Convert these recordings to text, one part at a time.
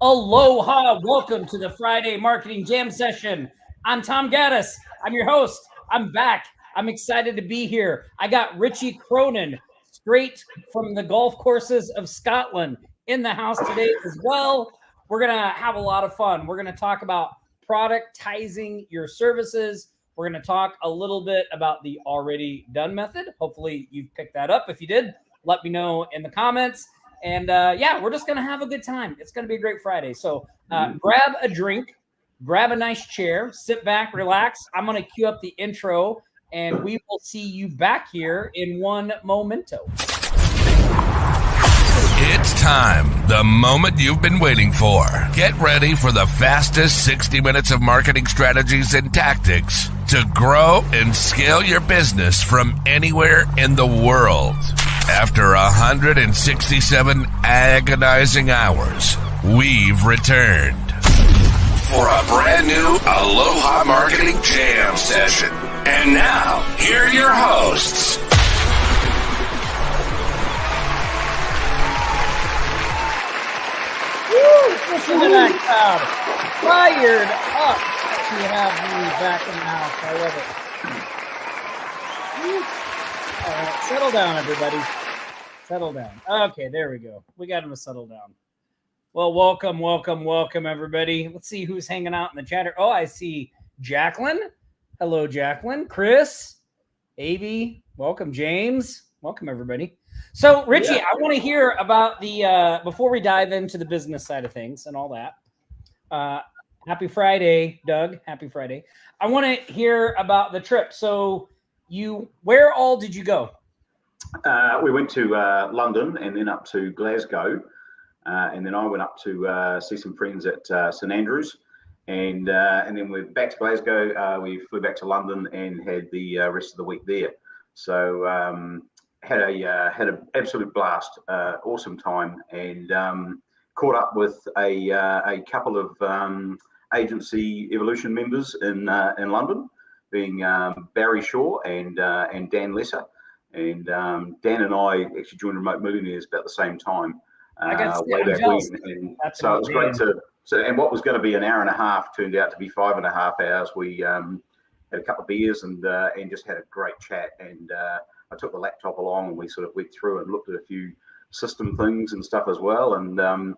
Aloha, welcome to the Friday Marketing Jam Session. I'm Tom Gaddis. I'm your host. I'm back. I'm excited to be here. I got Richie Cronin straight from the golf courses of Scotland in the house today as well. We're going to have a lot of fun. We're going to talk about productizing your services. We're going to talk a little bit about the already done method. Hopefully you picked that up. If you did, let me know in the comments. And yeah, we're just going to have a good time. It's going to be a great Friday. So grab a drink, grab a nice chair, sit back, relax. I'm going to cue up the intro, and we will see you back here in one momento. It's time, the moment you've been waiting for. Get ready for the fastest 60 minutes of marketing strategies and tactics to grow and scale your business from anywhere in the world. After 167 agonizing hours, we've returned for a brand new Aloha Marketing Jam session. And now, here are your hosts. Listen to that crowd. Fired up to have me back in the house. I love it. All right, settle down, everybody. Settle down. Okay, there we go. We got him to settle down. Well, welcome, everybody. Let's see who's hanging out in the chatter. Oh, I see Jacqueline. Hello, Jacqueline. Chris, Avi, welcome, James. Welcome, everybody. So, Richie, I want to hear about the, before we dive into the business side of things and all that. Happy Friday, Doug. Happy Friday. I want to hear about the trip. So, where all did you go? We went to London and then up to Glasgow. And then I went up to see some friends at St Andrews. And then we're back to Glasgow. We flew back to London and had the rest of the week there. So, had an absolute blast, awesome time, and caught up with a couple of agency Evolution members in London, being Barry Shaw and Dan Lesser. And Dan and I actually joined Remote Millionaires about the same time. Way back when, and so it was great to. So, and what was going to be an hour and a half turned out to be 5.5 hours. We had a couple of beers and just had a great chat. And I took the laptop along and we sort of went through and looked at a few system things and stuff as well. And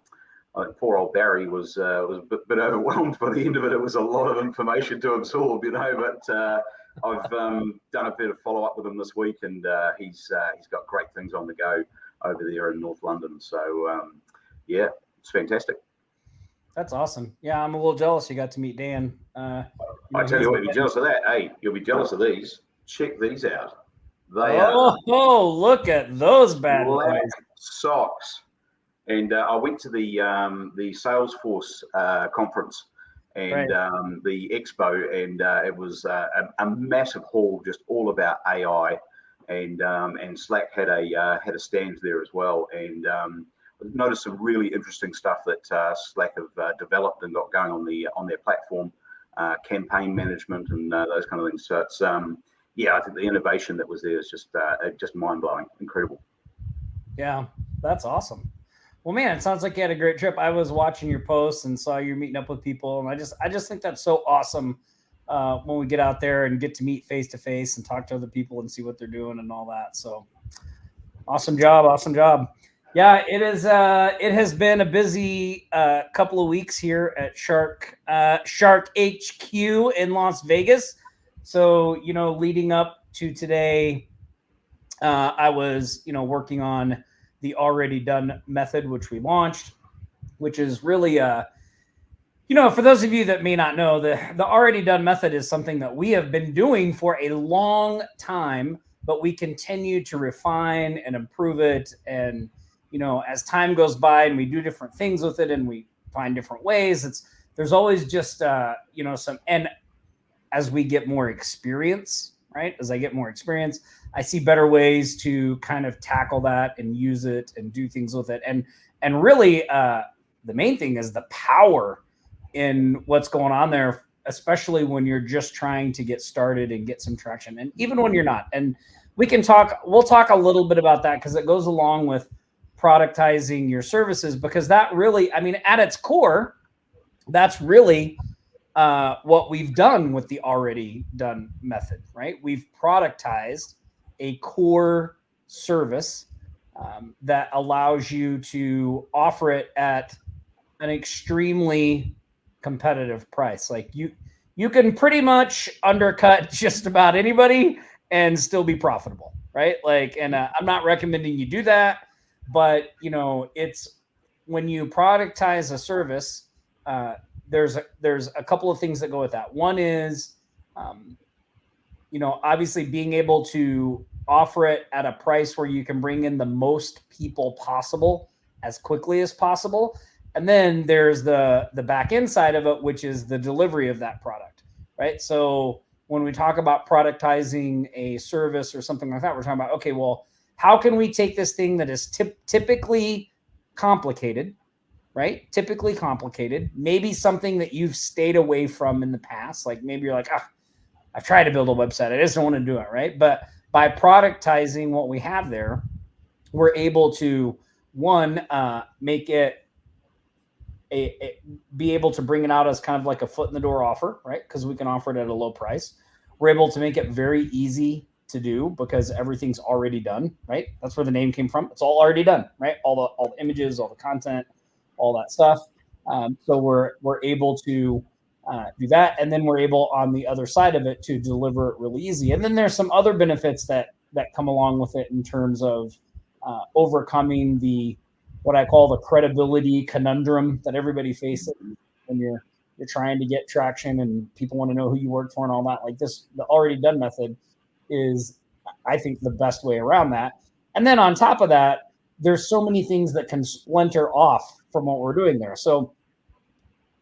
poor old Barry was a bit overwhelmed by the end of it. It was a lot of information to absorb, But I've done a bit of follow up with him this week, and he's got great things on the go over there in North London. So yeah, it's fantastic. That's awesome. Yeah, I'm a little jealous you got to meet Dan. I tell you what, you'll be jealous of that. Hey, you'll be jealous of these. Check these out. They are look at those bad boys. Socks. And I went to the Salesforce conference and the expo, and it was a massive hall just all about AI, and Slack had a stand there as well, and noticed some really interesting stuff that Slack have developed and got going on their platform, campaign management and those kind of things. So it's I think the innovation that was there is just mind blowing, incredible. Yeah, that's awesome. Well, man, it sounds like you had a great trip. I was watching your posts and saw you meeting up with people, and I just think that's so awesome when we get out there and get to meet face to face and talk to other people and see what they're doing and all that. So, awesome job. Yeah, it is. It has been a busy couple of weeks here at Shark HQ in Las Vegas. So, leading up to today, I was, working on the already done method, which we launched, which is really, for those of you that may not know, the already done method is something that we have been doing for a long time, but we continue to refine and improve it. And, as time goes by and we do different things with it and we find different ways, there's always just, some, and as we get more experience, right? As I get more experience, I see better ways to kind of tackle that and use it and do things with it. And really, the main thing is the power in what's going on there, especially when you're just trying to get started and get some traction. And even when you're not, and we'll talk a little bit about that because it goes along with productizing your services, because that really, I mean, at its core, that's really what we've done with the already done method, right? We've productized a core service that allows you to offer it at an extremely competitive price. Like you can pretty much undercut just about anybody and still be profitable, right? Like, and I'm not recommending you do that, but it's when you productize a service, there's a couple of things that go with that. One is, obviously being able to offer it at a price where you can bring in the most people possible as quickly as possible. And then there's the back end side of it, which is the delivery of that product, right? So when we talk about productizing a service or something like that, we're talking about, okay, well, how can we take this thing that is typically complicated, right? Typically complicated, maybe something that you've stayed away from in the past. Like maybe you're like, I've tried to build a website, I just don't want to do it, right? But by productizing what we have there, we're able to, one, make it be able to bring it out as kind of like a foot in the door offer, right? Because we can offer it at a low price. We're able to make it very easy to do because everything's already done, right? That's where the name came from. It's all already done, right? All the images, all the content, all that stuff. So we're able to do that, and then we're able on the other side of it to deliver it really easy. And then there's some other benefits that come along with it in terms of overcoming what I call the credibility conundrum that everybody faces when you're trying to get traction and people want to know who you work for and all that. Like this, the already done method is, I think, the best way around that. And then on top of that, there's so many things that can splinter off from what we're doing there. So,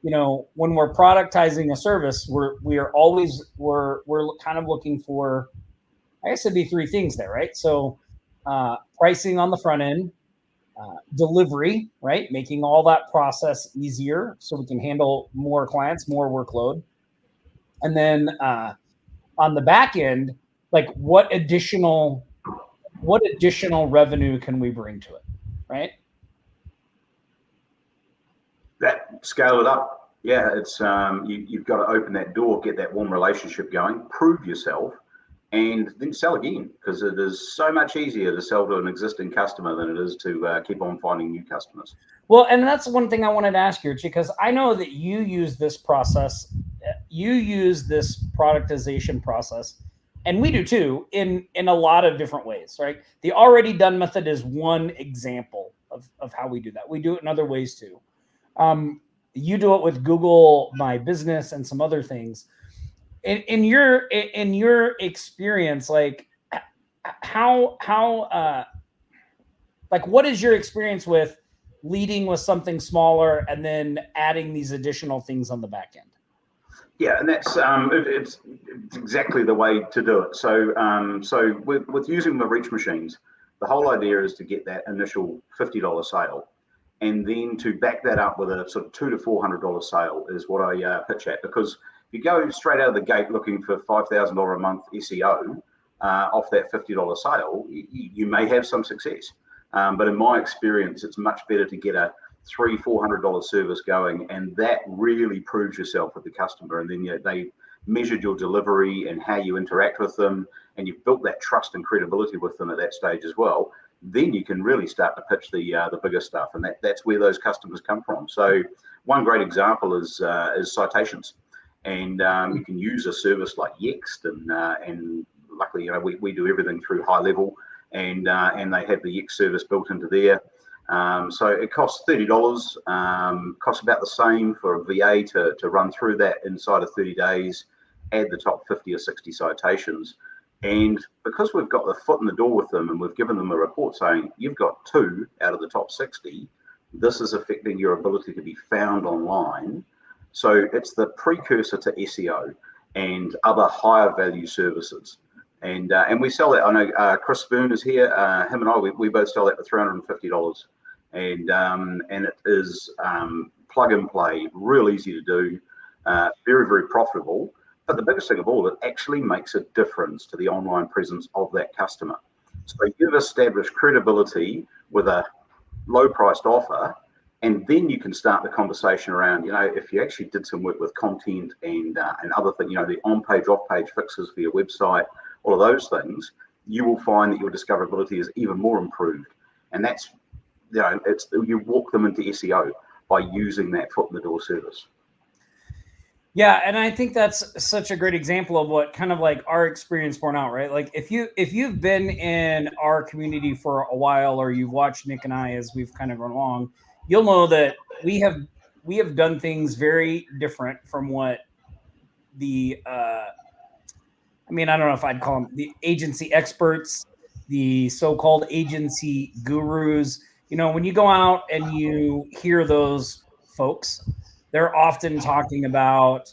when we're productizing a service, we're kind of looking for, I guess it'd be three things there, right? So pricing on the front end, delivery, right? Making all that process easier so we can handle more clients, more workload. And then on the back end, like what additional revenue can we bring to it, right? That scale it up. Yeah, it's you've got to open that door, get that warm relationship going, prove yourself, and then sell again, because it is so much easier to sell to an existing customer than it is to keep on finding new customers. Well, and that's one thing I wanted to ask you, Richie, because I know that you use this process, you use this productization process, and we do too, in a lot of different ways, right? The already done method is one example of how we do that. We do it in other ways too. You do it with Google My Business and some other things. In your experience, like how like what is your experience with leading with something smaller and then adding these additional things on the back end? Yeah, and that's it's exactly the way to do it. So so with using the reach machines, the whole idea is to get that initial $50 sale, and then to back that up with a sort of $200 to $400 sale is what I pitch at. Because if you go straight out of the gate looking for $5,000 a month SEO off that $50 sale, you may have some success. But in my experience, it's much better to get a $300 to $400 service going, and that really proves yourself with the customer. And then they measured your delivery and how you interact with them, and you've built that trust and credibility with them at that stage as well. Then you can really start to pitch the bigger stuff, and that's where those customers come from. So one great example is citations, and you can use a service like Yext, and luckily we do everything through High Level, and they have the Yext service built into there. So it costs $30, costs about the same for a VA to run through that inside of 30 days, add the top 50 or 60 citations. And because we've got the foot in the door with them and we've given them a report saying you've got 2 out of the top 60, this is affecting your ability to be found online. So it's the precursor to SEO and other higher value services. And we sell that. I know Chris Spoon is here. Him and I, we both sell that for $350. And it is plug and play, real easy to do, very, very profitable. But the biggest thing of all, it actually makes a difference to the online presence of that customer. So you've established credibility with a low priced offer. And then you can start the conversation around, if you actually did some work with content and other things, the on-page, off-page fixes for your website, all of those things, you will find that your discoverability is even more improved. And that's, you walk them into SEO by using that foot in the door service. Yeah, and I think that's such a great example of what kind of like our experience borne out, right? Like if you've been in our community for a while, or you've watched Nick and I as we've kind of run along, you'll know that we have done things very different from what the I mean, I don't know if I'd call them the agency experts, the so-called agency gurus. When you go out and you hear those folks, they're often talking about,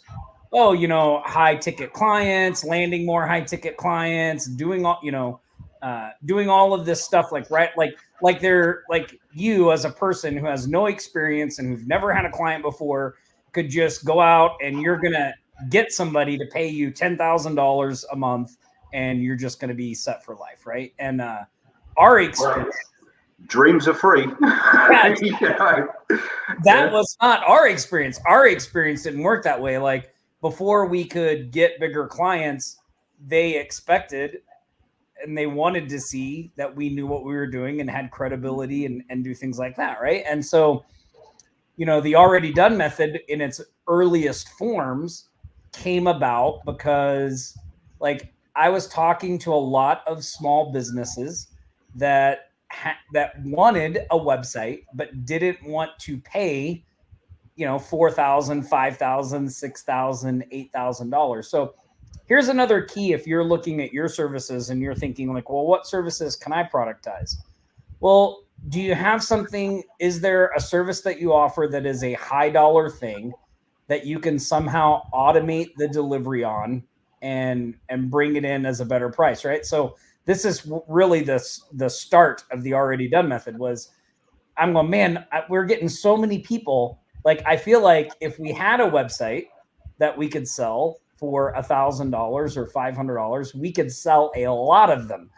high ticket clients, landing more high ticket clients, doing all of this stuff, like they're like, you as a person who has no experience and who've never had a client before could just go out and you're going to get somebody to pay you $10,000 a month and you're just going to be set for life. Right. And our experience, dreams are free. That was not our experience. Our experience didn't work that way. Like before we could get bigger clients, they expected and they wanted to see that we knew what we were doing and had credibility and do things like that. Right. And so, the already done method in its earliest forms came about because like I was talking to a lot of small businesses that wanted a website but didn't want to pay $4,000, $5,000, $6,000, $8,000. So here's another key. If you're looking at your services and you're thinking like, well, what services can I productize? Well, do you have something? Is there a service that you offer that is a high dollar thing that you can somehow automate the delivery on and bring it in as a better price, right? So this is really the start of the already done method. Was I'm going, man, we're getting so many people. Like I feel like if we had a website that we could sell for $1,000 or $500, we could sell a lot of them.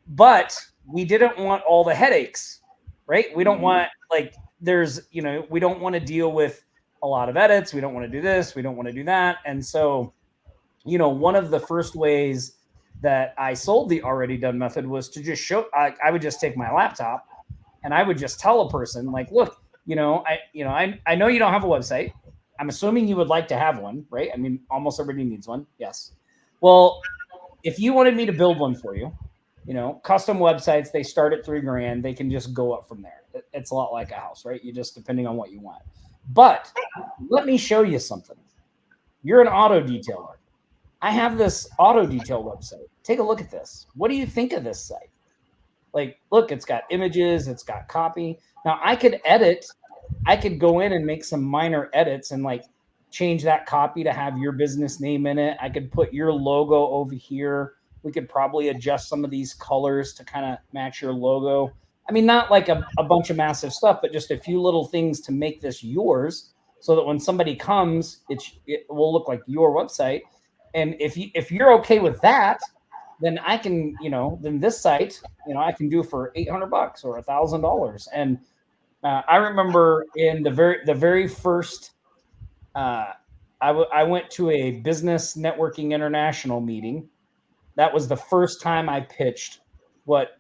But we didn't want all the headaches, right? We don't want we don't want to deal with a lot of edits. We don't want to do this. We don't want to do that. And so, one of the first ways that I sold the already done method was to just show, I would just take my laptop and I would just tell a person like, look, I know you don't have a website. I'm assuming you would like to have one, right? I mean, almost everybody needs one. Yes. Well, if you wanted me to build one for you, custom websites, they start at $3,000. They can just go up from there. It's a lot like a house, right? You just, depending on what you want. But let me show you something. You're an auto detailer. I have this auto detail website. Take a look at this. What do you think of this site? Like, look, it's got images, it's got copy. Now I could go in and make some minor edits and like change that copy to have your business name in it. I could put your logo over here. We could probably adjust some of these colors to kind of match your logo. I mean, not like a bunch of massive stuff, but just a few little things to make this yours so that when somebody comes, it will look like your website. And if you're okay with that, then I can, then this site, I can do for $800 or $1,000. And I remember in the very first, I went to a Business Networking International meeting. That was the first time I pitched what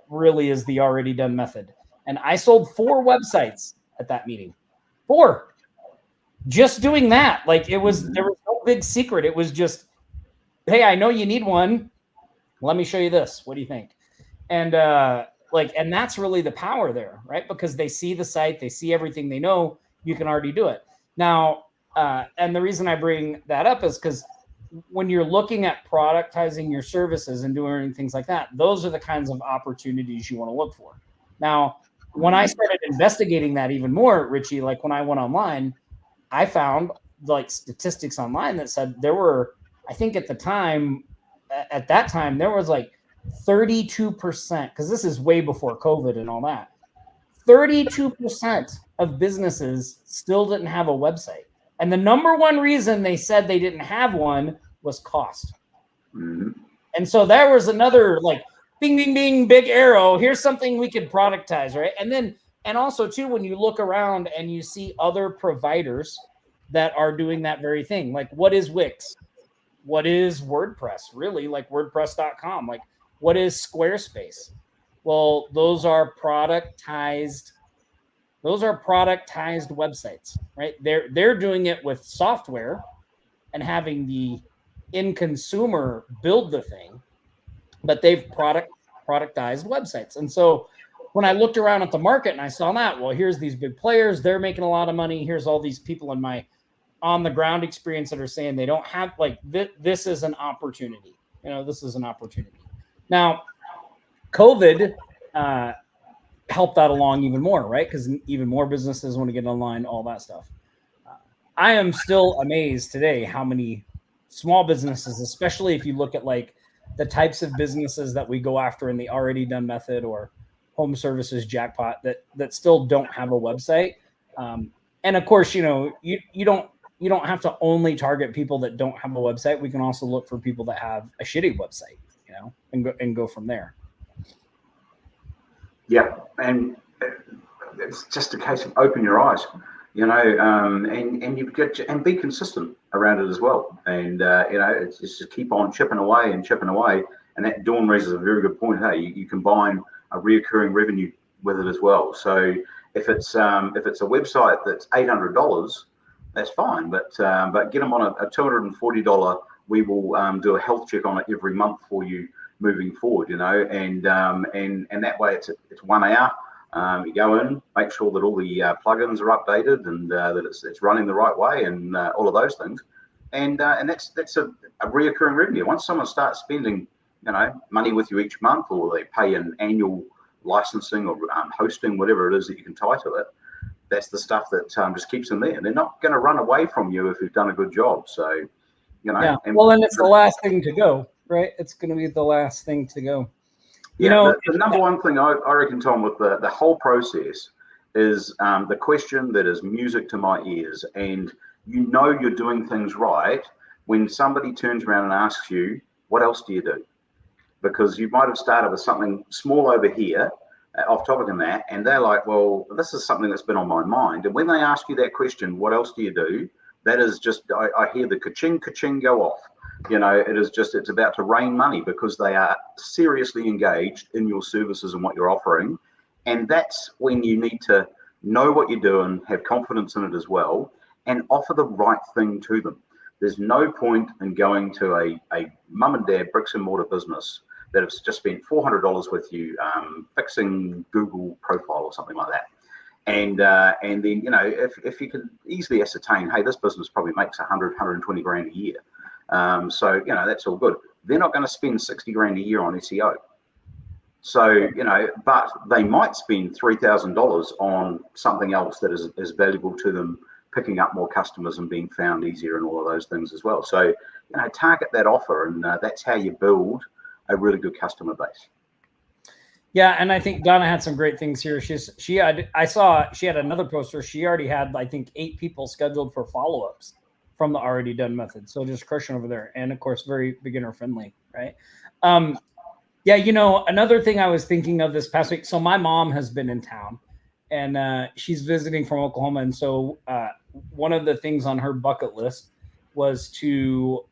really is the already done method. And I sold 4 websites at that meeting. 4. Just doing that. Like there was no big secret. It was just, hey, I know you need one. Let me show you this. What do you think? And and that's really the power there, right? Because they see the site, they see everything, they know you can already do it. Now, and the reason I bring that up is because when you're looking at productizing your services and doing things like that, those are the kinds of opportunities you want to look for. Now, when I started investigating that even more, Richie, like when I went online, I found like statistics online that said there were, I think at that time, there was like 32%, because this is way before COVID and all that. 32% of businesses still didn't have a website. And the number one reason they said they didn't have one was cost. Mm-hmm. And so there was another like bing, bing, bing, big arrow. Here's something we could productize, right? And also too, when you look around and you see other providers that are doing that very thing, like what is Wix? What is WordPress? Really, like WordPress.com? Like what is Squarespace? Well, those are productized websites, right? They're doing it with software and having the end consumer build the thing, but they've productized websites. And so when I looked around at the market and I saw that, well, here's these big players, they're making a lot of money. Here's all these people in my on the ground experience that are saying they don't have like this is an opportunity. This is an opportunity. Now, COVID helped that along even more, right? Because even more businesses want to get online, all that stuff. I am still amazed today how many small businesses, especially if you look at like the types of businesses that we go after in the already done method or home services jackpot that still don't have a website. And of course, you don't have to only target people that don't have a website. We can also look for people that have a shitty website, and go from there. Yeah, and it's just a case of open your eyes, and you've got and be consistent around it as well. And it's just keep on chipping away, and that Dawn raises a very good point. Hey, you combine a reoccurring revenue with it as well. So if it's a website that's $800, that's fine, but get them on a $240. We will do a health check on it every month for you moving forward, and that way it's 1 hour. You go in, make sure that all the plugins are updated and that it's running the right way and all of those things, and that's a reoccurring revenue. Once someone starts spending money with you each month, or they pay an annual licensing or hosting, whatever it is that you can tie to it, that's the stuff that just keeps them there. They're not going to run away from you if you've done a good job. So yeah, and it's the last thing to go, right? It's going to be the last thing to go. The number one thing I reckon, Tom, with the whole process is the question that is music to my ears. And you're doing things right when somebody turns around and asks you, what else do you do? Because you might have started with something small over here, off topic in that, and they're like, well, this is something that's been on my mind. And when they ask you that question, what else do you do? That is just, I hear the ka-ching, ka-ching go off. It's about to rain money because they are seriously engaged in your services and what you're offering. And that's when you need to know what you're doing, have confidence in it as well, and offer the right thing to them. There's no point in going to a mum and dad bricks and mortar business that has just spent $400 with you fixing Google profile or something like that. And then, if you can easily ascertain, hey, this business probably makes 120 grand a year. So, that's all good. They're not going to spend 60 grand a year on SEO. So, but they might spend $3,000 on something else that is valuable to them, picking up more customers and being found easier and all of those things as well. So, target that offer, and that's how you build a really good customer base. Yeah, and I think Donna had some great things here. I saw she had another poster. She already had, I think, 8 people scheduled for follow-ups from the already done method. So just crushing over there, and of course, very beginner friendly, right? Another thing I was thinking of this past week. So my mom has been in town, and she's visiting from Oklahoma, and so one of the things on her bucket list was to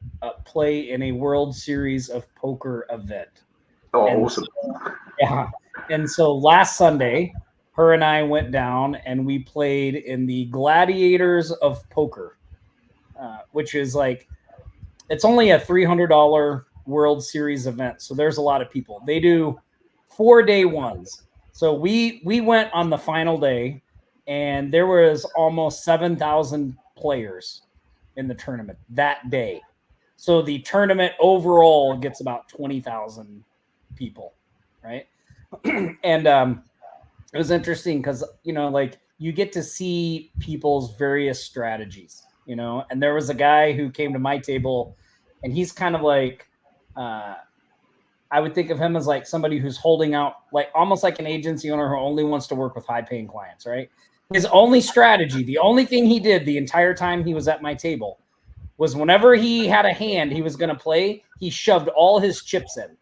play in a World Series of Poker event. Oh, and awesome. And so last Sunday, her and I went down and we played in the Gladiators of Poker, which is it's only a $300 World Series event. So there's a lot of people. They do 4-day ones. So we went on the final day, and there was almost 7,000 players in the tournament that day. So the tournament overall gets about 20,000 people, right? And it was interesting because you get to see people's various strategies, and there was a guy who came to my table, and he's kind of I would think of him as somebody who's holding out, almost like an agency owner who only wants to work with high-paying clients, right? His only strategy, the only thing he did the entire time he was at my table, was whenever he had a hand he was going to play, he shoved all his chips in.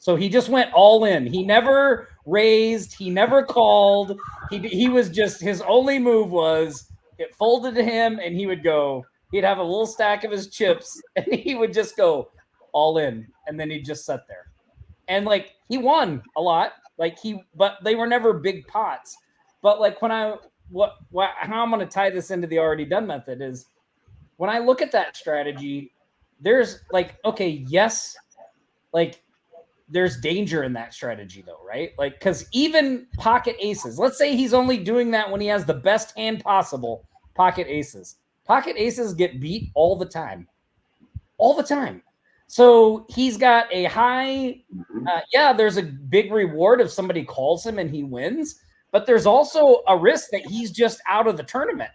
So he just went all in. He never raised. He never called. He was just, his only move was it folded to him and he would go, he'd have a little stack of his chips and he would just go all in. And then he'd just sit there. And like, he won a lot. Like but they were never big pots. But like how I'm going to tie this into the already done method is when I look at that strategy, there's like, okay, yes, like there's danger in that strategy though, right? Like, because even pocket aces, let's say he's only doing that when he has the best hand possible, pocket aces. Pocket aces get beat all the time. So he's got a high, there's a big reward if somebody calls him and he wins, but there's also a risk that he's just out of the tournament,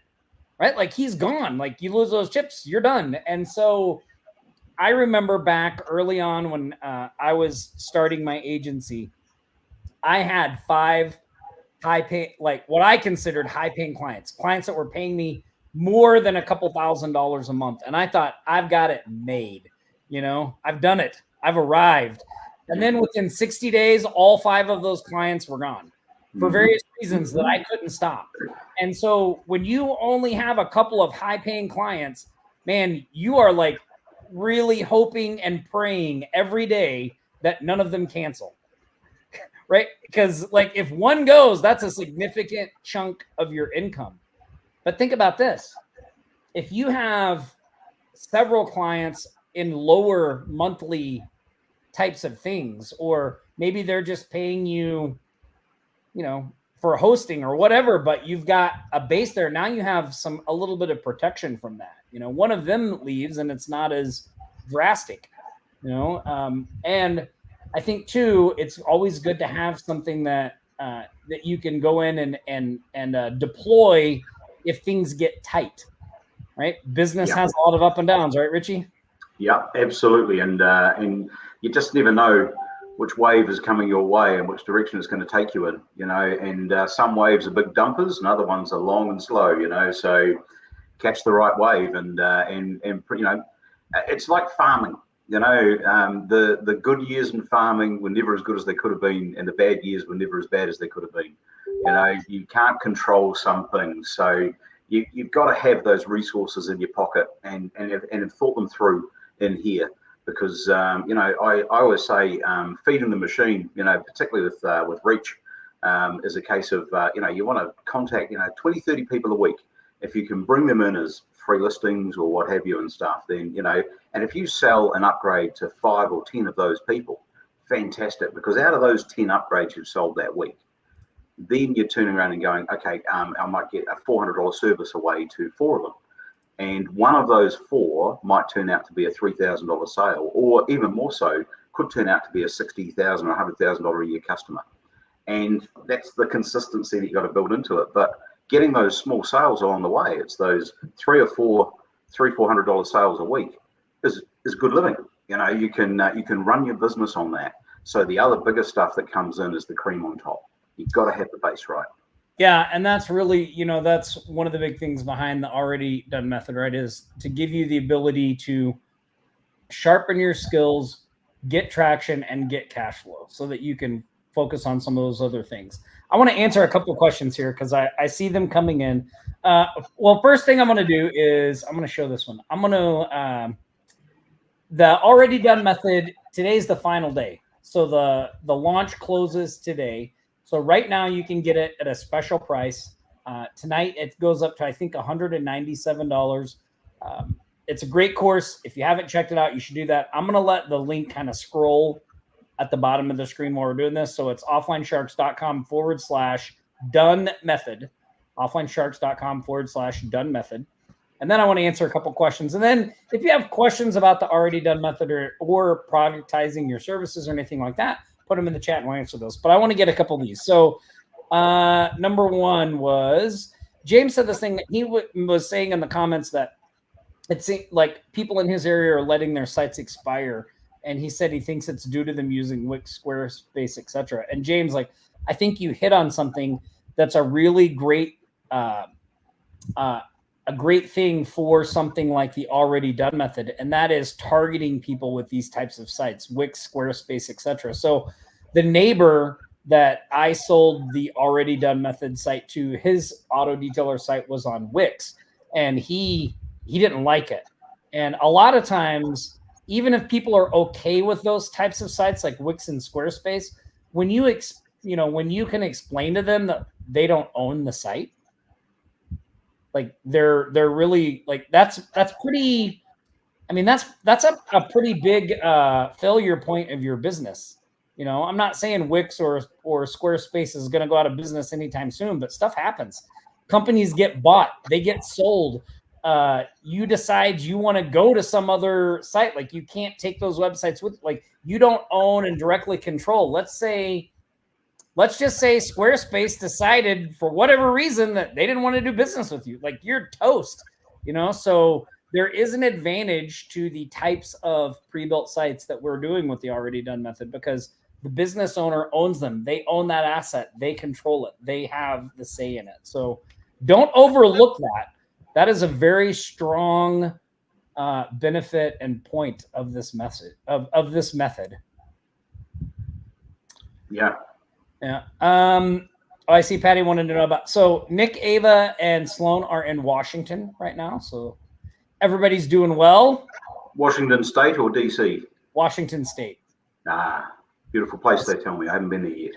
right? Like he's gone. Like you lose those chips, you're done. And so I remember back early on when I was starting my agency, I had 5 like what I considered high-paying clients that were paying me more than a couple $1,000s a month. And I thought, I've got it made. I've done it. I've arrived. And then within 60 days, all 5 of those clients were gone for various reasons that I couldn't stop. And so when you only have a couple of high-paying clients, man, you are like really hoping and praying every day that none of them cancel, right? Because like if one goes, that's a significant chunk of your income. But think about this. If you have several clients in lower monthly types of things, or maybe they're just paying you, for hosting or whatever, but you've got a base there. Now you have a little bit of protection from that. One of them leaves and it's not as drastic, and I think too, it's always good to have something that you can go in and deploy if things get tight, right? Business has a lot of up and downs, right, Richie? Yeah, absolutely. And you just never know which wave is coming your way and which direction it's going to take you in, and some waves are big dumpers and other ones are long and slow, so catch the right wave and it's like farming, the good years in farming were never as good as they could have been, and the bad years were never as bad as they could have been. You can't control some things, so you've got to have those resources in your pocket and have thought them through in here. Because I always say feeding the machine, particularly with reach, is a case of you want to contact 20, 30 people a week. If you can bring them in as free listings or what have you and stuff, then and if you sell an upgrade to 5 or 10 of those people, fantastic. Because out of those 10 upgrades you've sold that week, then you're turning around and going, okay, I might get a $400 service away to 4 of them. And one of those 4 might turn out to be a $3,000 sale, or even more so, could turn out to be a $60,000 or $100,000 a year customer. And that's the consistency that you've got to build into it. But getting those small sales along the way, it's those $400 sales a week is good living. You can run your business on that. So the other bigger stuff that comes in is the cream on top. You've got to have the base right. Yeah, and that's really, that's one of the big things behind the already done method, right? Is to give you the ability to sharpen your skills, get traction, and get cash flow so that you can focus on some of those other things. I want to answer a couple of questions here because I see them coming in. Well, first thing I'm going to do is I'm going to show this one. I'm going to, the already done method, today's the final day. So the launch closes today. So right now you can get it at a special price. Tonight it goes up to, I think, $197. It's a great course. If you haven't checked it out, you should do that. I'm going to let the link kind of scroll at the bottom of the screen while we're doing this. So it's offlinesharks.com/done method, offlinesharks.com/done method. And then I want to answer a couple questions. And then if you have questions about the already done method or productizing your services or anything like that, put them in the chat and we'll answer those. But I want to get a couple of these. So number one was, James said this thing that he was saying in the comments that it seemed like people in his area are letting their sites expire. And he said he thinks it's due to them using Wix, Squarespace, etc. And James, I think you hit on something that's a really great a great thing for something like the already done method, and that is targeting people with these types of sites, Wix, Squarespace, etc. So the neighbor that I sold the already done method site to, his auto detailer site was on Wix, and he didn't like it. And a lot of times, even if people are okay with those types of sites like Wix and Squarespace, when you when you can explain to them that they don't own the site, like they're really like that's pretty. I mean, that's a pretty big failure point of your business. I'm not saying Wix or Squarespace is going to go out of business anytime soon, but stuff happens. Companies get bought, they get sold. You decide you want to go to some other site. Like, you can't take those websites with, like, you don't own and directly control. Let's just say Squarespace decided for whatever reason that they didn't want to do business with you. Like, you're toast, so there is an advantage to the types of pre-built sites that we're doing with the already done method, because the business owner owns them. They own that asset. They control it. They have the say in it. So don't overlook that. That is a very strong benefit and point of this method. Of this method. Yeah. Yeah. I see Patty wanted to know about. So Nick, Ava, and Sloan are in Washington right now. So everybody's doing well. Washington State or DC? Washington State. Beautiful place, they tell me. I haven't been there yet.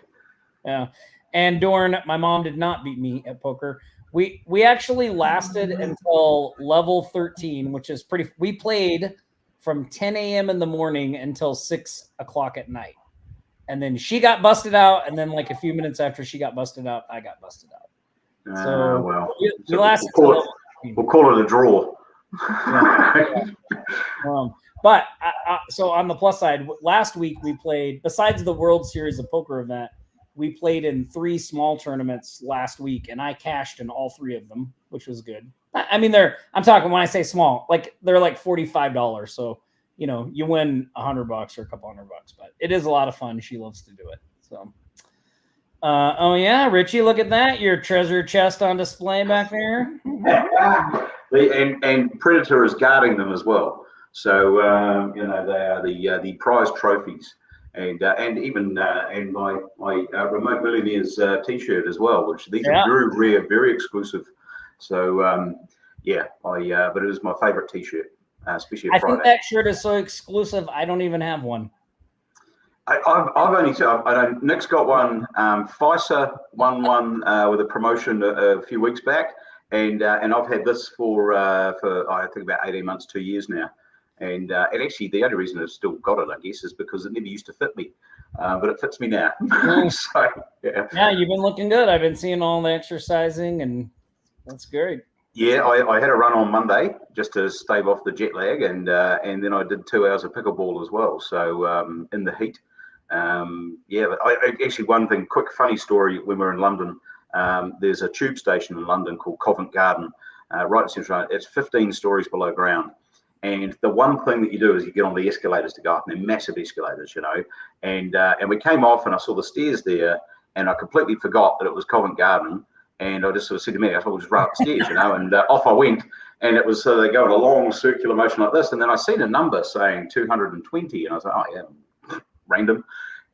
Yeah. And Dorn, my mom did not beat me at poker. We actually lasted until level 13, which is pretty. We played from 10 a.m. in the morning until 6 o'clock at night. And then she got busted out. And then, like, a few minutes after she got busted out, I got busted out. So well, we lasted. We'll call it a draw. Yeah. But so on the plus side, last week we played, besides the World Series of Poker event, we played in 3 small tournaments last week, and I cashed in all 3 of them, which was good. I mean, I'm talking, when I say small, like, they're like $45. So, you win $100 or a couple $100, but it is a lot of fun. She loves to do it. So, oh yeah, Richie, look at that. Your treasure chest on display back there. And Predator is guarding them as well. So they are the prize trophies, and even and my Remote Millionaires T-shirt as well, which these are very rare, very exclusive. So but it is my favorite T-shirt, especially I Friday. think that shirt is so exclusive. I don't even have one. I've only Nick's got one. FISA won one with a promotion a few weeks back, and I've had this for I think about 18 months, 2 years now. And actually, the only reason I've still got it, I guess, is because it never used to fit me, but it fits me now. So yeah, you've been looking good. I've been seeing all the exercising, and that's great. Yeah, I had a run on Monday just to stave off the jet lag, and then I did 2 hours of pickleball as well. So in the heat. But actually, one thing, quick funny story. When we were in London, there's a tube station in London called Covent Garden, right in central. It's 15 stories below ground, and the one thing that you do is you get on the escalators to go up, and they're massive escalators, And we came off, and I saw the stairs there, and I completely forgot that it was Covent Garden, and I just sort of said to me, I thought we'll just run up the stairs, and off I went, and it was they go in a long circular motion like this, and then I seen a number saying 220, and I was like, oh yeah, random.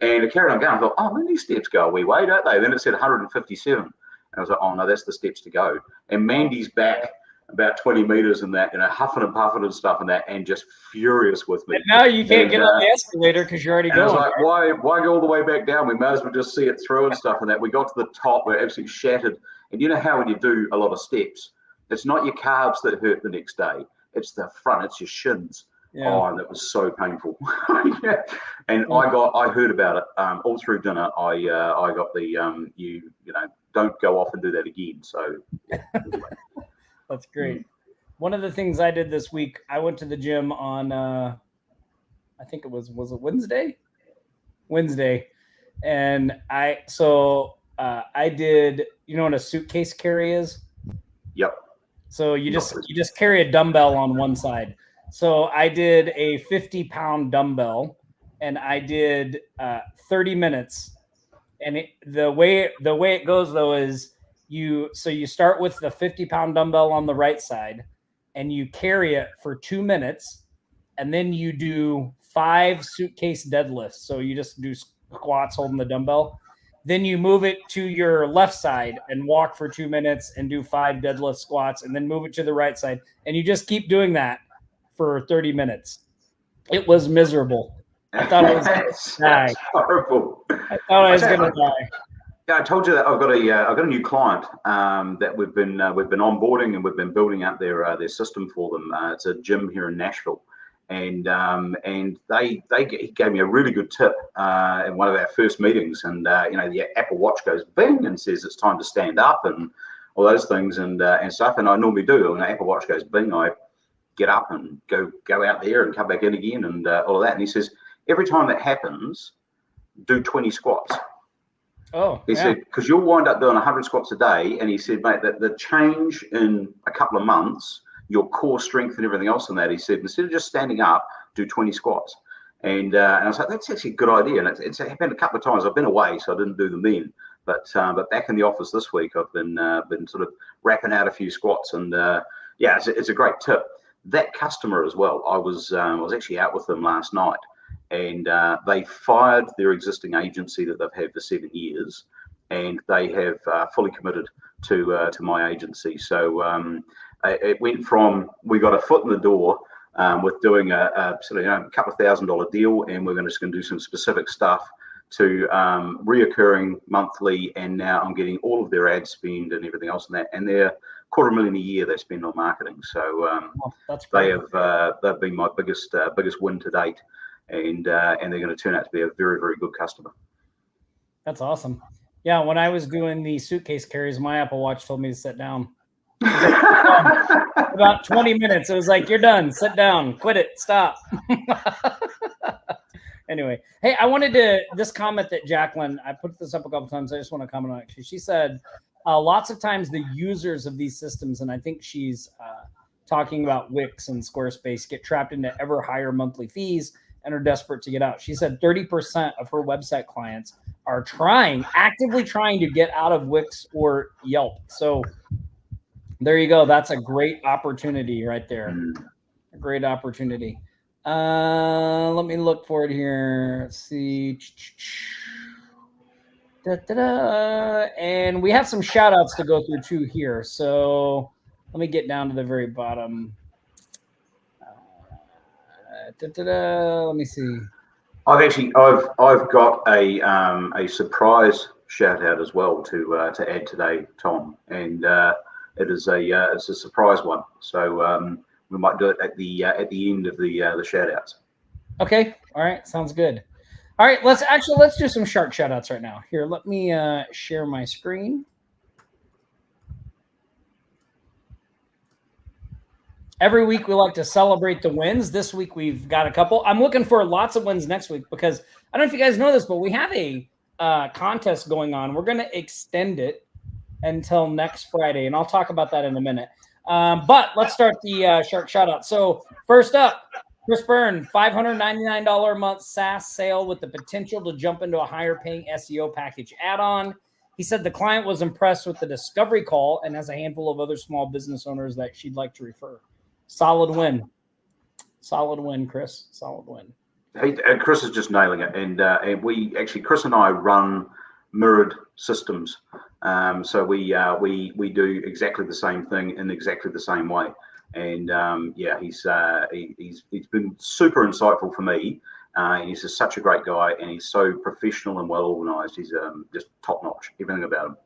And I carried on going. I thought, oh, man, these steps go a wee way, don't they? Then it said 157. And I was like, oh, no, that's the steps to go. And Mandy's back about 20 meters and that, huffing and puffing and stuff and that, and just furious with me. And now you can't get on the escalator because you're already going. I was like, why go all the way back down? We may as well just see it through and stuff and that. We got to the top, we're absolutely shattered. And you know how when you do a lot of steps, it's not your calves that hurt the next day. It's the front, it's your shins. Yeah. Oh, and it was so painful. Yeah. And I heard about it all through dinner. I got the don't go off and do that again. So yeah, anyway. That's great. One of the things I did this week, I went to the gym on I think it was it Wednesday? Wednesday. And I did, you know what a suitcase carry is? Yep. So you just carry a dumbbell on one side. So I did a 50-pound dumbbell, and I did 30 minutes. And the way it goes though is you start with the 50-pound dumbbell on the right side and you carry it for 2 minutes, and then you do 5 suitcase deadlifts. So you just do squats holding the dumbbell. Then you move it to your left side and walk for 2 minutes and do 5 deadlift squats, and then move it to the right side. And you just keep doing that for 30 minutes. It was miserable. I thought I was going to die. Horrible. I thought I was going to die. Yeah, I told you that I've got a new client that we've been onboarding, and we've been building out their system for them. It's a gym here in Nashville, and he gave me a really good tip in one of our first meetings. And the Apple Watch goes bing and says it's time to stand up and all those things and stuff. And I normally do. When the Apple Watch goes bing, I get up and go out there and come back in again and all of that. And he says every time that happens, do 20 squats. Oh, he said, because you'll wind up doing 100 squats a day. And he said, mate, that the change in a couple of months, your core strength and everything else on that, he said, instead of just standing up, do 20 squats. And I was like, that's actually a good idea. And it's happened a couple of times. I've been away, so I didn't do them then. But back in the office this week, I've been sort of rapping out a few squats. And it's a great tip. That customer as well, I was actually out with them last night. And they fired their existing agency that they've had for 7 years, and they have fully committed to my agency. So it went from, we got a foot in the door with doing a sort of couple of $1,000 deal, and we're just going to do some specific stuff, to reoccurring monthly, and now I'm getting all of their ad spend and everything else in that, and they're $250,000 a year they spend on marketing. So that's great. they've been my biggest win to date. And they're going to turn out to be a very, very good customer. That's awesome. Yeah, when I was doing the suitcase carries, my Apple Watch told me to sit down. About 20 minutes. It was like, you're done. Sit down. Quit it. Stop. Anyway, hey, I wanted to, this comment that Jacqueline, I put this up a couple times. I just want to comment on it. She said, lots of times the users of these systems, and I think she's talking about Wix and Squarespace, get trapped into ever higher monthly fees and are desperate to get out. She said 30% of her website clients are actively trying to get out of Wix or Yelp. So there you go. That's a great opportunity right there. A great opportunity. Let me look for it here. Let's see. And we have some shout outs to go through too here. So let me get down to the very bottom. Let me see. I've got a surprise shout out as well to add today, Tom, and it's a surprise one. So we might do it at the end of the shout outs. Okay. All right. Sounds good. All right. Let's do some shark shout outs right now. Here, let me share my screen. Every week we like to celebrate the wins. This week we've got a couple. I'm looking for lots of wins next week, because I don't know if you guys know this, but we have a contest going on. We're going to extend it until next Friday, and I'll talk about that in a minute. But let's start the shark shout out. So first up, Chris Byrne, $599 a month SaaS sale with the potential to jump into a higher paying SEO package add-on. He said the client was impressed with the discovery call and has a handful of other small business owners that she'd like to refer. Solid win. Solid win, Chris. Solid win. Hey, Chris is just nailing it. And we actually, Chris and I run mirrored systems. So we do exactly the same thing in exactly the same way. And he's been super insightful for me. He's just such a great guy, and he's so professional and well organized. He's just top notch, everything about him.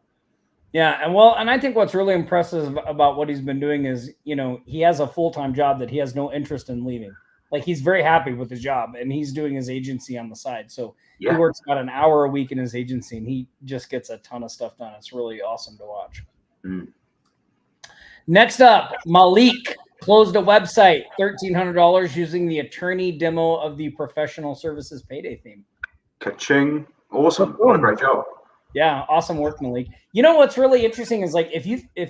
Yeah, and I think what's really impressive about what he's been doing is, he has a full-time job that he has no interest in leaving. Like, he's very happy with his job, and he's doing his agency on the side. So he works about an hour a week in his agency, and he just gets a ton of stuff done. It's really awesome to watch. Next up, Malik closed a website, $1,300 using the attorney demo of the professional services payday theme. Ka-ching. Awesome. What a great job. Yeah, awesome work, Malik. You know what's really interesting is, like, if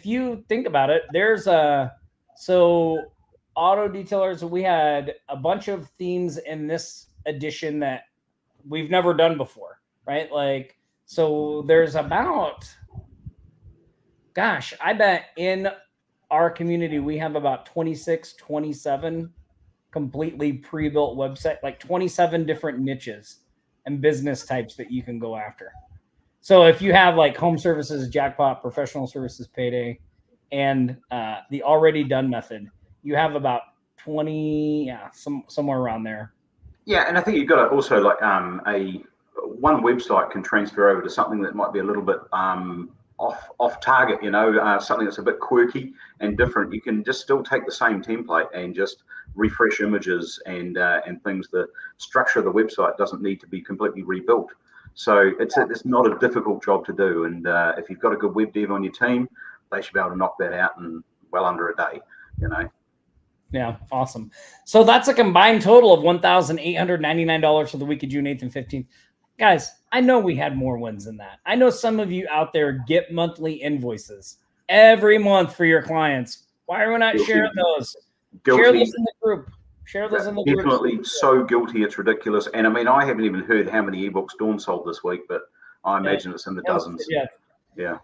you think about it, there's so auto detailers, we had a bunch of themes in this edition that we've never done before, right? Like, so there's about gosh, I bet in our community we have about 26, 27 completely pre-built website, like 27 different niches and business types that you can go after. So if you have like home services, jackpot, professional services, payday, and the already done method, you have about 20, yeah, somewhere around there. Yeah, and I think you've got to also like a one website can transfer over to something that might be a little bit off target, something that's a bit quirky and different. You can just still take the same template and just refresh images and things. The structure of the website doesn't need to be completely rebuilt. So it's not a difficult job to do. And if you've got a good web dev on your team, they should be able to knock that out in well under a day, Yeah, awesome. So that's a combined total of $1,899 for the week of June 8th and 15th. Guys, I know we had more wins than that. I know some of you out there get monthly invoices every month for your clients. Why are we not sharing those? Guilty. Share those in the group. Share those in the group. Definitely so guilty, it's ridiculous. And I mean, I haven't even heard how many ebooks Dawn sold this week, but I imagine it's in the dozens. Yeah.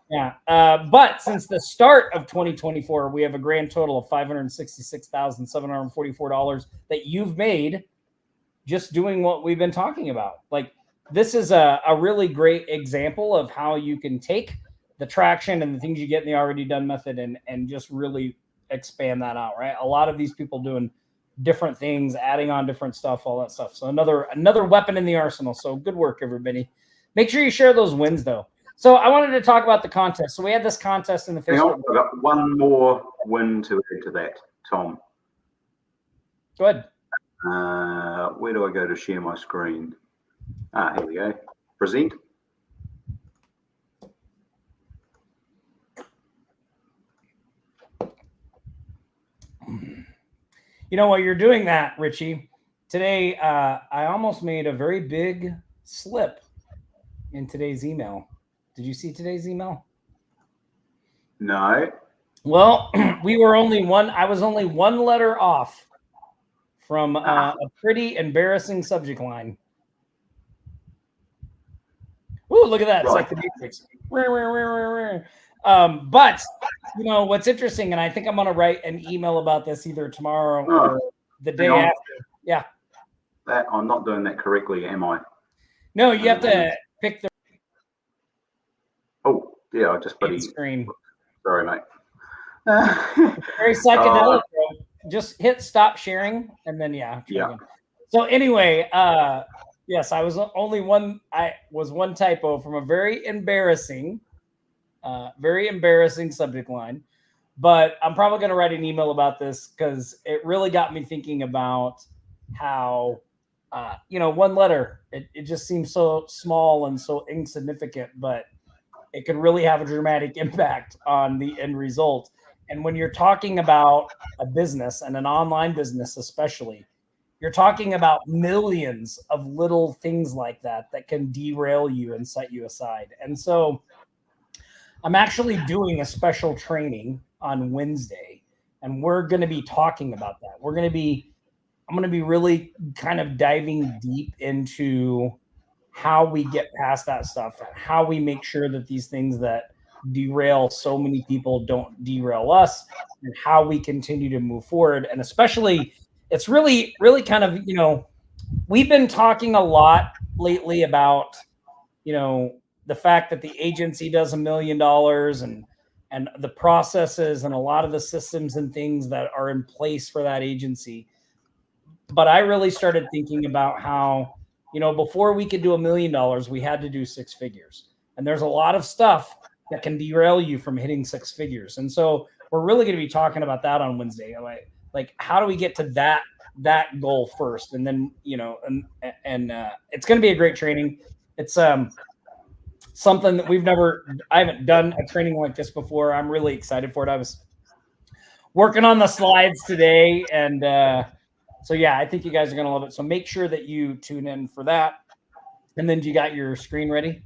But since the start of 2024, we have a grand total of $566,744 that you've made just doing what we've been talking about. Like, this is a really great example of how you can take the traction and the things you get in the already done method and just really expand that out, right? A lot of these people doing different things, adding on different stuff, all that stuff. So another weapon in the arsenal. So good work, everybody. Make sure you share those wins, though. So I wanted to talk about the contest. So we had this contest in the Facebook. I've got one more win to add to that, Tom. Go ahead. Where do I go to share my screen? Here we go. Present. While you're doing that, Richie, today I almost made a very big slip in today's email. Did you see today's email? No. Well, I was only one letter off from a pretty embarrassing subject line. Ooh, look at that. It's like the Matrix. But what's interesting, and I think I'm going to write an email about this either tomorrow or the day after. Yeah. I'm not doing that correctly, am I? No, you have to pick the. Oh, yeah, I just put screen. Sorry, mate. Very psychedelic, bro. Just hit stop sharing and then again. So anyway, yes, I was only one. I was one typo from a very embarrassing subject line. But I'm probably going to write an email about this because it really got me thinking about how, one letter, it just seems so small and so insignificant, but it could really have a dramatic impact on the end result. And when you're talking about a business and an online business, especially, you're talking about millions of little things like that can derail you and set you aside. And so I'm actually doing a special training on Wednesday, and we're going to be talking about that. I'm going to be really kind of diving deep into how we get past that stuff, and how we make sure that these things that derail so many people don't derail us, and how we continue to move forward. And especially, it's really, really kind of, we've been talking a lot lately about, the fact that the agency does $1 million and the processes and a lot of the systems and things that are in place for that agency. But I really started thinking about how, before we could do $1 million, we had to do 6 figures. And there's a lot of stuff that can derail you from hitting 6 figures. And so we're really going to be talking about that on Wednesday. Like how do we get to that goal first? And then, it's going to be a great training. It's something that I haven't done a training like this before. I'm really excited for it. I was working on the slides today, and so yeah, I think you guys are going to love it. So make sure that you tune in for that. And then, do you got your screen ready?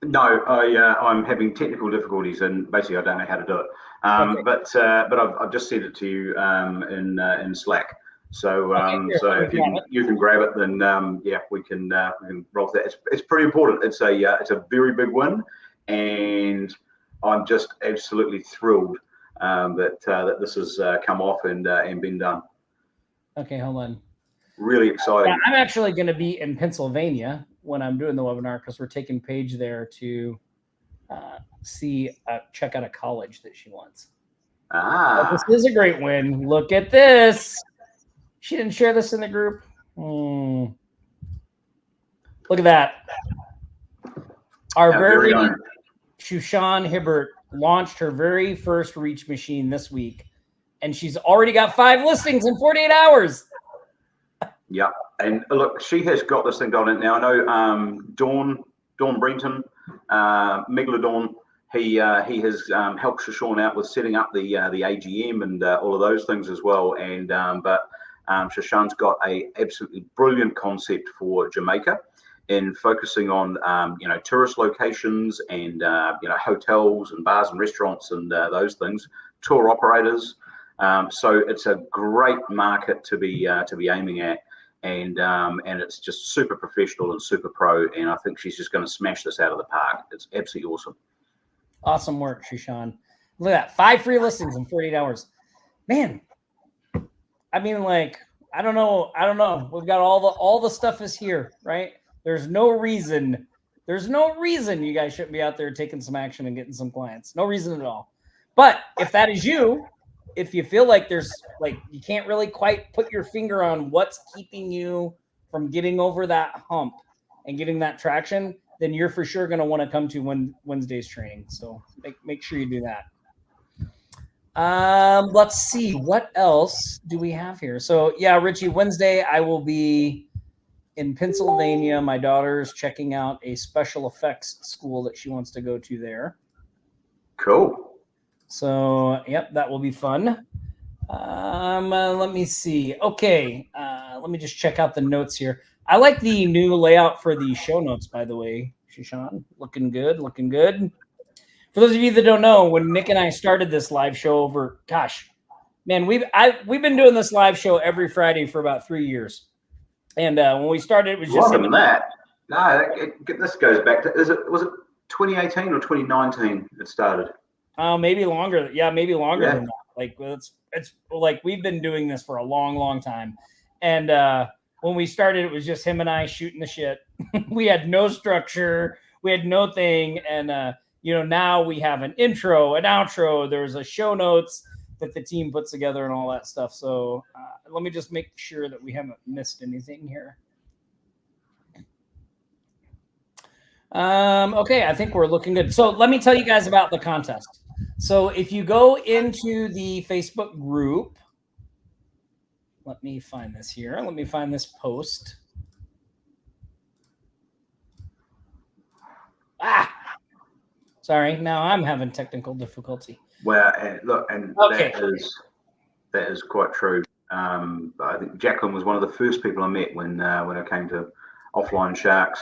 No, I'm having technical difficulties, and basically I don't know how to do it. Okay. But I've just sent it to you in Slack. So so if you can grab it, then we can roll that. It's pretty important. It's a very big win, and I'm just absolutely thrilled that this has come off and been done. Okay, hold on. Really exciting. Yeah, I'm actually going to be in Pennsylvania when I'm doing the webinar because we're taking Paige there to check out a college that she wants. But this is a great win. Look at this. She didn't share this in the group. Look at that. Our very own Shushan Hibbert launched her very first Reach machine this week, and she's already got 5 listings in 48 hours. Yeah, and look, she has got this thing going now. I know Dawn Brenton, Megalodon. He has helped Shushan out with setting up the AGM and all of those things as well. And but Shushan's got a absolutely brilliant concept for Jamaica, in focusing on tourist locations and hotels and bars and restaurants and those things, tour operators. So it's a great market to be aiming at. And it's just super professional and super pro, and I think she's just going to smash this out of the park. It's absolutely awesome. Awesome work, Shushan. Look at that, 5 free listings in 48 hours. Man, I mean, like, I don't know. We've got all the stuff is here, right? There's no reason you guys shouldn't be out there taking some action and getting some clients. No reason at all. But if that is you, if you feel like you can't really quite put your finger on what's keeping you from getting over that hump and getting that traction, then you're for sure going to want to come to Wednesday's training. So make sure you do that. Let's see, what else do we have here? So yeah, Richie, Wednesday I will be in Pennsylvania. My daughter's checking out a special effects school that she wants to go to there. Cool. So, yep, that will be fun. Let me see. Okay, let me just check out the notes here. I like the new layout for the show notes, by the way, Shushan. Looking good, looking good. For those of you that don't know, when Nick and I started this live show over, gosh, man, we've been doing this live show every Friday for about 3 years. And when we started, it was just longer than that. No, this goes back to was it 2018 or 2019 it started? Maybe longer. Yeah, maybe longer than that. Like it's like we've been doing this for a long, long time. And when we started, it was just him and I shooting the shit. We had no structure. We had no thing. And now we have an intro, an outro. There's a show notes that the team puts together and all that stuff. So let me just make sure that we haven't missed anything here. Okay, I think we're looking good. So let me tell you guys about the contest. So if you go into the Facebook group, let me find this here. Let me find this post. Sorry, now I'm having technical difficulty. Well, okay. that is quite true. I think Jacqueline was one of the first people I met when I came to Offline Sharks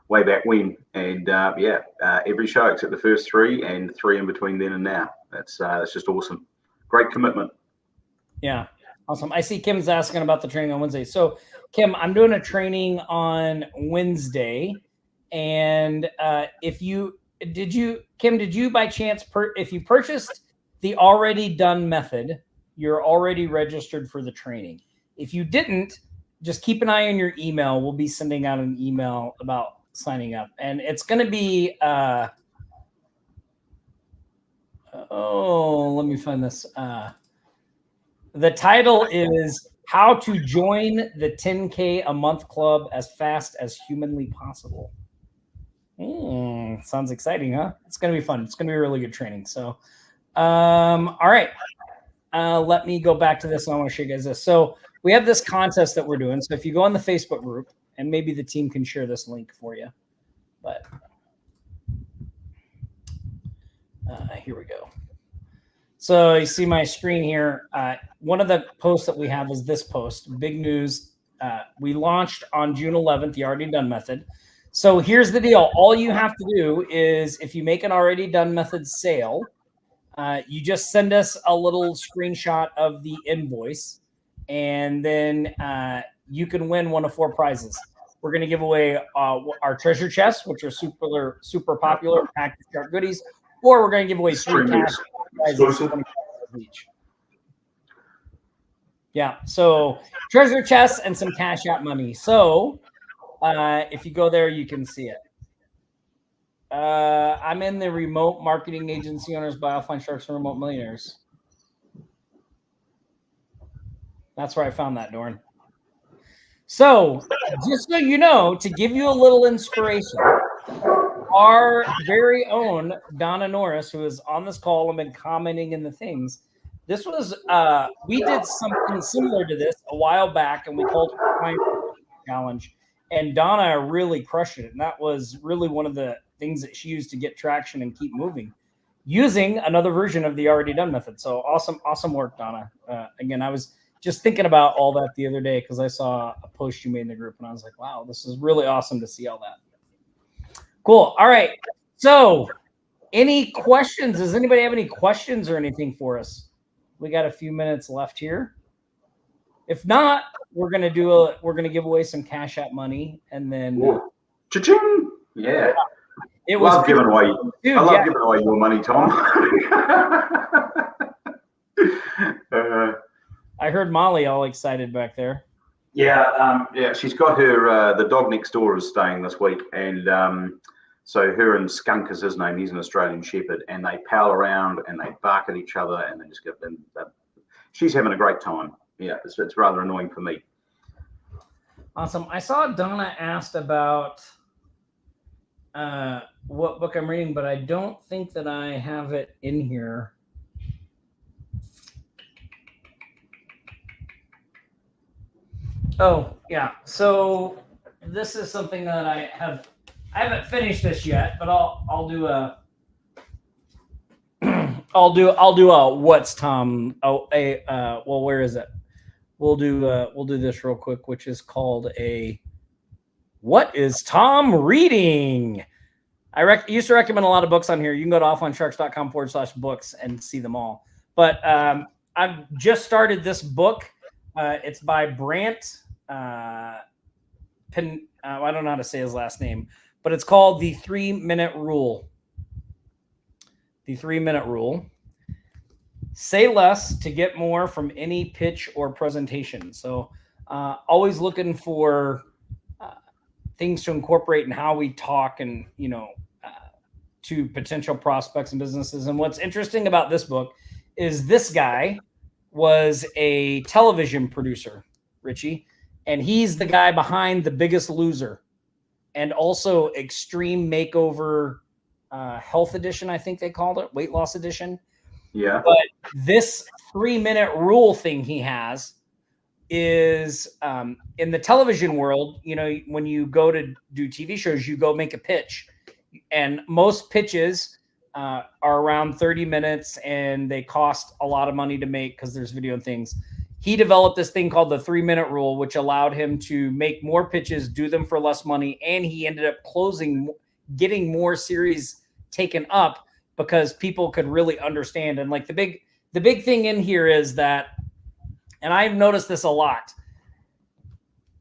way back when, and every show except the first 3 and 3 in between then and now. That's just awesome. Great commitment. Yeah, awesome. I see Kim's asking about the training on Wednesday. So Kim, I'm doing a training on Wednesday, and did you by chance if you purchased the already done method, you're already registered for the training. If you didn't, just keep an eye on your email. We'll be sending out an email about signing up, and it's going to be let me find this. The title is How to Join the 10K a Month Club as Fast as Humanly Possible. Sounds exciting, huh? It's going to be fun. It's going to be a really good training. So all right, let me go back to this. I want to show you guys this. So we have this contest that we're doing. So if you go on the Facebook group, and maybe the team can share this link for you, but here we go. So you see my screen here. One of the posts that we have is this post. Big news. We launched on June 11th, the already done method. So here's the deal. All you have to do is if you make an already done method sale, you just send us a little screenshot of the invoice, and then you can win one of 4 prizes. We're going to give away our treasure chests, which are super popular, packed with shark goodies, or we're going to give away 3 Extremely cash prizes, exclusive. $25 each. Yeah, so treasure chests and some cash out money. So if you go there, you can see it. I'm in the remote marketing agency owners by offline sharks and remote millionaires. That's where I found that, Dorn. So just so you know, to give you a little inspiration, our very own Donna Norris, who is on this call and been commenting in the things, this was we did something similar to this a while back, and we called it the Time Challenge, and Donna really crushed it. And that was really one of the things that she used to get traction and keep moving, using another version of the already done method. So awesome work, Donna. Again, I was just thinking about all that the other day because I saw a post you made in the group, and I was like, wow, this is really awesome to see all that. Cool. All right. So any questions? Does anybody have any questions or anything for us? We got a few minutes left here. If not, we're gonna give away some cash out money, and then Cha-ching! Yeah. It was love giving away. Dude, I love giving away your money, Tom. I heard Molly all excited back there. Yeah, she's got her. The dog next door is staying this week, and so her and Skunk is his name. He's an Australian Shepherd, and they pal around and they bark at each other, and they just get. She's having a great time. Yeah, it's rather annoying for me. Awesome. I saw Donna asked about what book I'm reading, but I don't think that I have it in here. Oh, yeah. So this is something that I haven't finished this yet, but I'll do a I'll do a what's Tom? Oh, well, where is it? We'll do this real quick, which is called a what is Tom reading? I used to recommend a lot of books on here. You can go to offlinesharks.com/books and see them all. But I've just started this book. It's by Brant. I don't know how to say his last name, but it's called The 3-Minute Rule. The 3-Minute Rule. Say less to get more from any pitch or presentation. So always looking for things to incorporate in how we talk and, to potential prospects and businesses. And what's interesting about this book is this guy was a television producer, Richie, and he's the guy behind The Biggest Loser and also Extreme Makeover Health Edition, I think they called it, weight loss edition. Yeah. But this 3-minute rule thing he has is in the television world, when you go to do TV shows, you go make a pitch. And most pitches are around 30 minutes and they cost a lot of money to make because there's video and things. He developed this thing called the 3-minute rule, which allowed him to make more pitches, do them for less money. And he ended up getting more series taken up because people could really understand. And like the big thing in here is that, and I've noticed this a lot,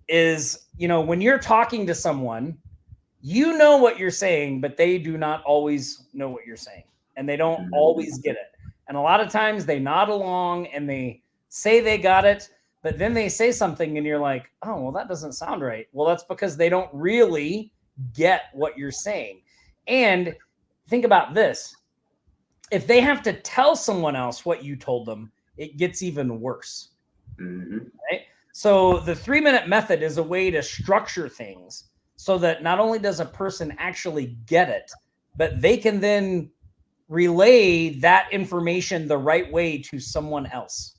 is, when you're talking to someone, you know what you're saying, but they do not always know what you're saying. And they don't always get it. And a lot of times they nod along and they say they got it, but then they say something and you're like, oh, well, that doesn't sound right. Well, that's because they don't really get what you're saying. And think about this. If they have to tell someone else what you told them, it gets even worse. Right? So the 3-minute method is a way to structure things so that not only does a person actually get it, but they can then relay that information the right way to someone else,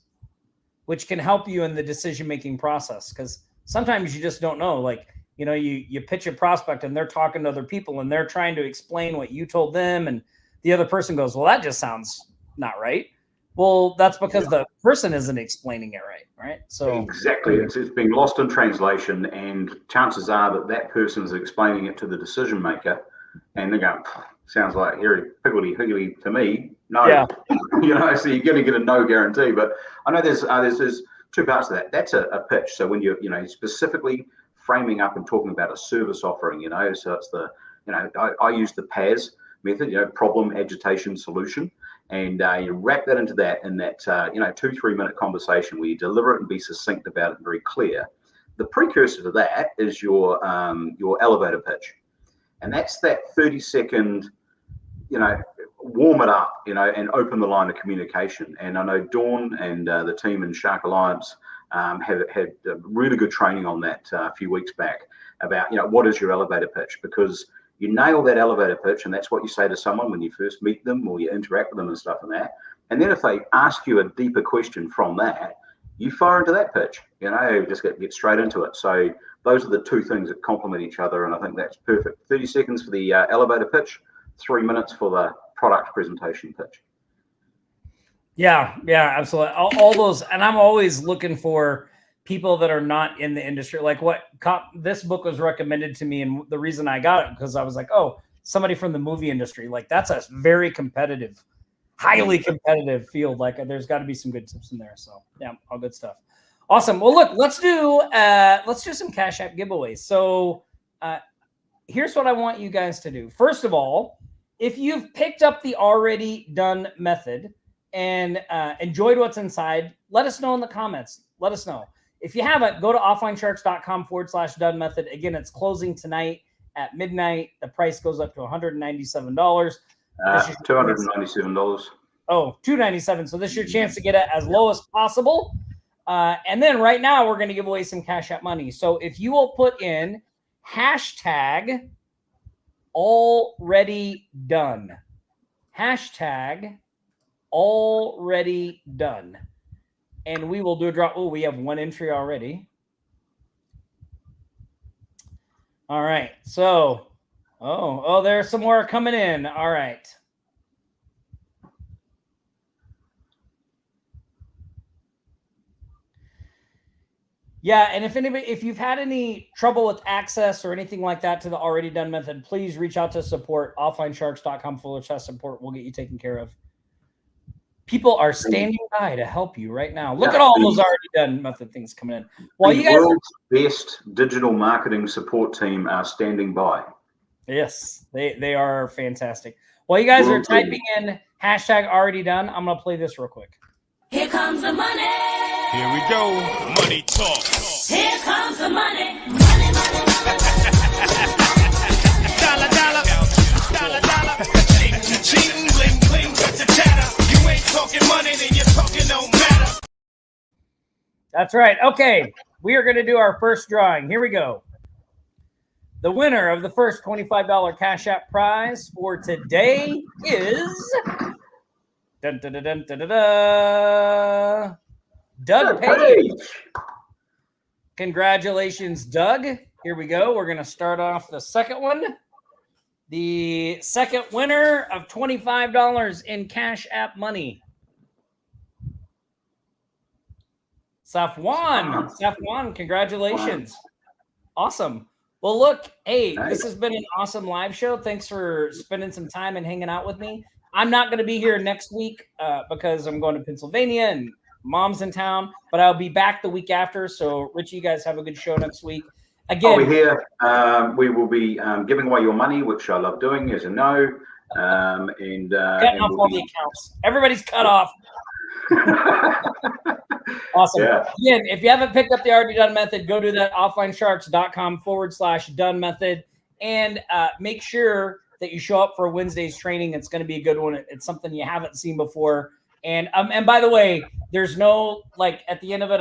which can help you in the decision-making process. Because sometimes you just don't know. Like, you pitch a prospect and they're talking to other people and they're trying to explain what you told them. And the other person goes, well, that just sounds not right. Well, that's because the person isn't explaining it right? So exactly, it's being lost in translation, and chances are that person is explaining it to the decision maker, and they're going, sounds like hairy higgledy to me. No, so you're going to get a no guarantee. But I know there's two parts to that. That's a pitch. So when you're specifically framing up and talking about a service offering, so it's I use the PAS. method, problem, agitation, solution. And you wrap that into that in that 2-3 minute conversation where you deliver it and be succinct about it and very clear. The precursor to that is your elevator pitch, and that's that 30-second, warm it up, and open the line of communication. And I know Dawn and the team in Shark Alliance have had really good training on that a few weeks back about what is your elevator pitch, because you nail that elevator pitch, and that's what you say to someone when you first meet them or you interact with them and stuff and that. And then if they ask you a deeper question from that, you fire into that pitch, just get straight into it. So those are the two things that complement each other, and I think that's perfect. 30 seconds for the elevator pitch, 3 minutes for the product presentation pitch. Yeah, absolutely. All those, and I'm always looking for people that are not in the industry. Like this book was recommended to me, and the reason I got it because I was like, oh, somebody from the movie industry. Like that's a very competitive, highly competitive field. Like there's got to be some good tips in there. So yeah, all good stuff. Awesome. Well, look, let's do some Cash App giveaways. So here's what I want you guys to do. First of all, if you've picked up the already done method and enjoyed what's inside, let us know in the comments. Let us know. If you haven't, go to offlinesharks.com/done method. Again, it's closing tonight at midnight. The price goes up to $197. $297. Oh, $297. So this is your chance to get it as low as possible. And then right now we're going to give away some Cash App money. So if you will put in hashtag already done, hashtag already done, and we will do a draw. Oh, we have one entry already. All right. So, oh, there's some more coming in. All right. Yeah, and if you've had any trouble with access or anything like that to the already done method, please reach out to support, offlinesharks.com/support. We'll get you taken care of. People are standing by to help you right now. Look at all those already done method things coming in. Well, you guys, world's best digital marketing support team are standing by. Yes, they are fantastic. While you guys are typing in hashtag already done, I'm going to play this real quick. Here comes the money. Here we go. Money talk. Here comes the money. Money, money, Dollar, dollar. Dollar, dollar. Ching, ching, bling, bling, got the chatter. You ain't talking money, then you're talking no matter. That's right. Okay, we are going to do our first drawing. Here we go. The winner of the first $25 Cash App prize for today is Doug Page. Congratulations, Doug. Here we go. We're going to start off the second one. The second winner of $25 in Cash App money. Safwan, congratulations. Awesome. Well, look, hey, this has been an awesome live show. Thanks for spending some time and hanging out with me. I'm not going to be here next week because I'm going to Pennsylvania and Mom's in town, but I'll be back the week after. So, Richie, you guys have a good show next week. Again, over here, we will be giving away your money, which I love doing, as you know. Cutting off all the accounts. Everybody's cut off. Awesome. Yeah. Again, if you haven't picked up the already done method, go to that offlinesharks.com/done method and make sure that you show up for Wednesday's training. It's going to be a good one. It's something you haven't seen before. And by the way, there's no, like, at the end of it,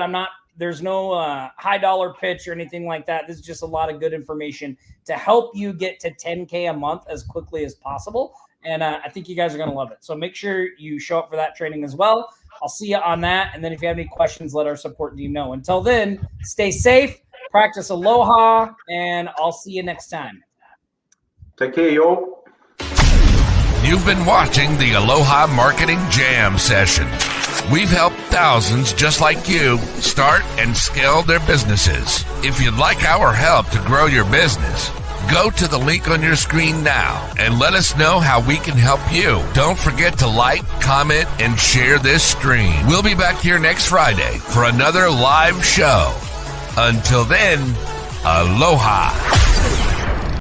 there's no high dollar pitch or anything like that. This is just a lot of good information to help you get to 10K a month as quickly as possible. And I think you guys are going to love it. So make sure you show up for that training as well. I'll see you on that. And then if you have any questions, let our support team know. Until then, stay safe, practice aloha, and I'll see you next time. Take care, y'all. You've been watching the Aloha Marketing Jam session. We've helped thousands just like you start and scale their businesses. If you'd like our help to grow your business, go to the link on your screen now and let us know how we can help you. Don't forget to like, comment, and share this stream. We'll be back here next Friday for another live show. Until then, aloha.